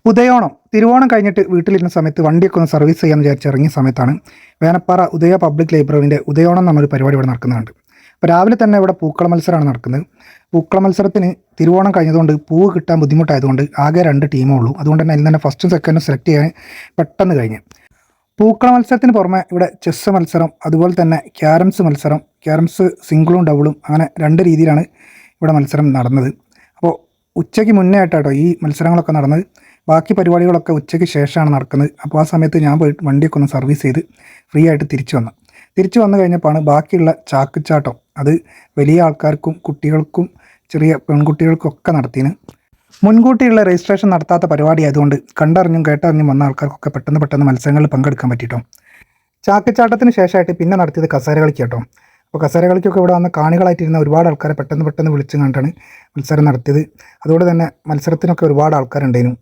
ഉദയോണം തിരുവോണം കഴിഞ്ഞിട്ട് വീട്ടിലിരുന്ന സമയത്ത് വണ്ടിയൊക്കെ ഒന്ന് സർവീസ് ചെയ്യാമെന്ന് വിചാരിച്ച് ഇറങ്ങിയ സമയത്താണ് വേനപ്പാറ ഉദയ പബ്ലിക് ലൈബ്രറിൻ്റെ ഉദയോണം എന്നൊരു പരിപാടി ഇവിടെ നടക്കുന്നുണ്ട്. അപ്പോൾ രാവിലെ തന്നെ ഇവിടെ പൂക്കള മത്സരമാണ് നടക്കുന്നത്. പൂക്കള മത്സരത്തിന് തിരുവോണം കഴിഞ്ഞതുകൊണ്ട് പൂവ് കിട്ടാൻ ബുദ്ധിമുട്ടായതുകൊണ്ട് ആകെ 2 ടീമേ ഉള്ളൂ. അതുകൊണ്ട് തന്നെ അതിൽ തന്നെ ഫസ്റ്റും സെക്കൻഡും സെലക്ട് ചെയ്യാൻ പെട്ടെന്ന് കഴിഞ്ഞ്. പൂക്കള മത്സരത്തിന് പുറമെ ഇവിടെ ചെസ്സ് മത്സരം, അതുപോലെ തന്നെ ക്യാരംസ് മത്സരം, ക്യാരംസ് സിംഗിളും ഡബിളും, അങ്ങനെ 2 രീതിയിലാണ് ഇവിടെ മത്സരം നടന്നത്. അപ്പോൾ ഉച്ചയ്ക്ക് മുന്നേ ആയിട്ടാട്ടോ ഈ മത്സരങ്ങളൊക്കെ നടന്നത്. ബാക്കി പരിപാടികളൊക്കെ ഉച്ചയ്ക്ക് ശേഷമാണ് നടക്കുന്നത്. അപ്പോൾ ആ സമയത്ത് ഞാൻ പോയി വണ്ടിയൊക്കെ ഒന്ന് സർവീസ് ചെയ്ത് ഫ്രീ ആയിട്ട് തിരിച്ചു വന്നു കഴിഞ്ഞപ്പോഴാണ് ബാക്കിയുള്ള ചാക്കുചാട്ടം അത് വലിയ ആൾക്കാർക്കും കുട്ടികൾക്കും ചെറിയ പെൺകുട്ടികൾക്കും ഒക്കെ നടത്തിന്. മുൻകൂട്ടിയുള്ള രജിസ്ട്രേഷൻ നടത്താത്ത പരിപാടി ആയതുകൊണ്ട് കണ്ടറിഞ്ഞും കേട്ടറിഞ്ഞും വന്ന ആൾക്കാർക്കൊക്കെ പെട്ടെന്ന് മത്സരങ്ങളിൽ പങ്കെടുക്കാൻ പറ്റിയിട്ടോ. ചാക്കുചാട്ടത്തിന് ശേഷമായിട്ട് പിന്നെ നടത്തിയത് കസേര കളിക്ക് കേട്ടോ. അപ്പോൾ കസേര കളിക്കൊക്കെ ഇവിടെ വന്ന് കാണികളായിട്ടിരുന്ന ഒരുപാട് ആൾക്കാരെ പെട്ടെന്ന് വിളിച്ചു കണ്ടാണ് മത്സരം നടത്തിയത്. അതുകൊണ്ട് തന്നെ മത്സരത്തിനൊക്കെ ഒരുപാട് ആൾക്കാരുണ്ടായിരുന്നു.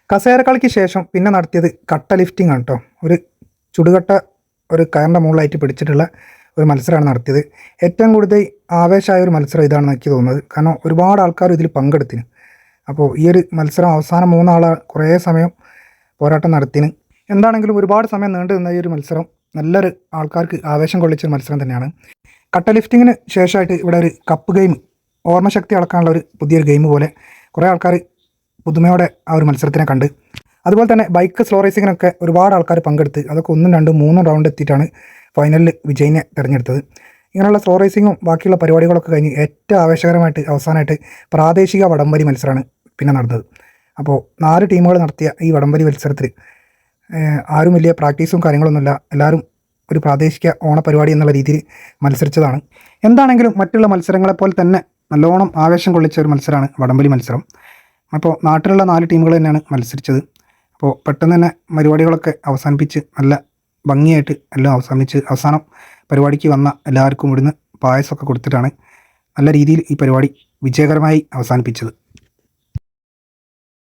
കസേര കളിക്ക് ശേഷം പിന്നെ നടത്തിയത് കട്ട ലിഫ്റ്റിംഗ് ആണ് കേട്ടോ. ഒരു ചുടുകട്ട ഒരു കയറിൻ്റെ മുകളിലായിട്ട് പിടിച്ചിട്ടുള്ള ഒരു മത്സരമാണ് നടത്തിയത്. ഏറ്റവും കൂടുതൽ ആവേശമായ ഒരു മത്സരം ഇതാണെന്ന് എനിക്ക് തോന്നുന്നത്. കാരണം ഒരുപാട് ആൾക്കാർ ഇതിൽ പങ്കെടുത്തിന്. അപ്പോൾ ഈ ഒരു മത്സരം അവസാനം 3 ആൾ കുറേ സമയം പോരാട്ടം നടത്തിന്. എന്താണെങ്കിലും ഒരുപാട് സമയം നീണ്ടു നിന്ന ഈ ഒരു മത്സരം നല്ലൊരു ആൾക്കാർക്ക് ആവേശം കൊള്ളിച്ചൊരു മത്സരം തന്നെയാണ്. കട്ട ലിഫ്റ്റിങ്ങിന് ശേഷമായിട്ട് ഇവിടെ ഒരു കപ്പ് ഗെയിം, ഓർമ്മശക്തി അളക്കാനുള്ള ഒരു പുതിയൊരു ഗെയിം പോലെ കുറേ ആൾക്കാർ പുതുമയോടെ ആ ഒരു മത്സരത്തിനെ കണ്ട്. അതുപോലെ തന്നെ ബൈക്ക് സ്ലോ റേസിങ്ങിനൊക്കെ ഒരുപാട് ആൾക്കാർ പങ്കെടുത്ത് അതൊക്കെ 1, 2, 3 റൗണ്ട് എത്തിയിട്ടാണ് ഫൈനലിൽ വിജയിനെ തിരഞ്ഞെടുത്തത്. ഇങ്ങനെയുള്ള സ്ലോ റേസിങ്ങും ബാക്കിയുള്ള പരിപാടികളൊക്കെ കഴിഞ്ഞ് ഏറ്റവും ആവേശകരമായിട്ട് അവസാനമായിട്ട് പ്രാദേശിക വടംവലി മത്സരമാണ് പിന്നെ നടന്നത്. അപ്പോൾ 4 ടീമുകൾ നടത്തിയ ഈ വടംവലി മത്സരത്തിൽ ആരും വലിയ പ്രാക്ടീസും കാര്യങ്ങളൊന്നുമില്ല. എല്ലാവരും ഒരു പ്രാദേശിക ഓണപരിപാടി എന്നുള്ള രീതിയിൽ മത്സരിച്ചതാണ്. എന്താണെങ്കിലും മറ്റുള്ള മത്സരങ്ങളെപ്പോലെ തന്നെ നല്ലോണം ആവേശം കൊള്ളിച്ച ഒരു മത്സരമാണ് വടംവലി മത്സരം. അപ്പോൾ നാട്ടിലുള്ള 4 ടീമുകൾ തന്നെയാണ് മത്സരിച്ചത്. അപ്പോൾ പെട്ടെന്ന് തന്നെ പരിപാടികളൊക്കെ അവസാനിപ്പിച്ച് നല്ല ഭംഗിയായിട്ട് എല്ലാം അവസാനിപ്പിച്ച് അവസാനം പരിപാടിക്ക് വന്ന എല്ലാവർക്കും ഇവിടുന്ന് പായസമൊക്കെ കൊടുത്തിട്ടാണ് നല്ല രീതിയിൽ ഈ പരിപാടി വിജയകരമായി അവസാനിപ്പിച്ചത്.